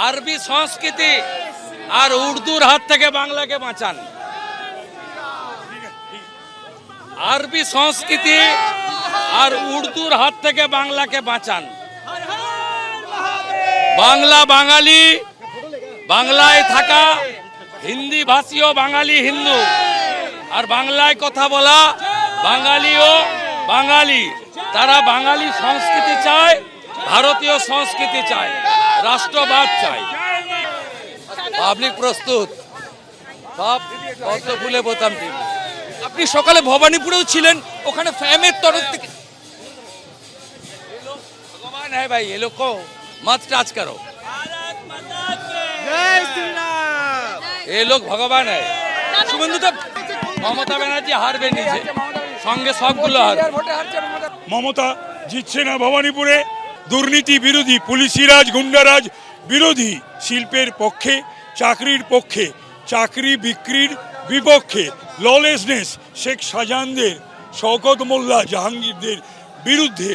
আরবি সংস্কৃতি আর উর্দুর হাত থেকে বাংলাকে বাঁচান। আরবি সংস্কৃতি আর উর্দুর হাত থেকে বাংলাকে বাঁচান। বাংলা বাঙালি, বাংলায় থাকা হিন্দি ভাষীয় বাঙালি হিন্দু, আর বাংলায় কথা বলা বাঙালিও বাঙালি। তারা বাঙালি সংস্কৃতি চায়, ভারতীয় সংস্কৃতি চায়, রাষ্ট্রবাদ চায়। পাবলিক প্রস্তুত, সব পদ্ম ফুলে বোতাম টিপ। আপনি সকালে ভবানীপুরেও ছিলেন, ওখানে ফ্যামের তরফ থেকে भगवान है भाई, ये लोग को मत टच करो। ये लोग भगवान है। শুভেন্দুদা মমতা ব্যানার্জি হারবে নিজে, সঙ্গে সবগুলো হারবে। মমতা জিতছে না ভবানীপুরে। দুর্নীতি বিরোধী, পুলিশি রাজ, গুন্ডারাজ বিরোধী, শিল্পের পক্ষে, চাকরির পক্ষে, চাকরি বিক্রির বিপক্ষে, ললেসনেস, শেখ শাহজাহানদের, শওকত মোল্লা, জাহাঙ্গীরদের বিরুদ্ধে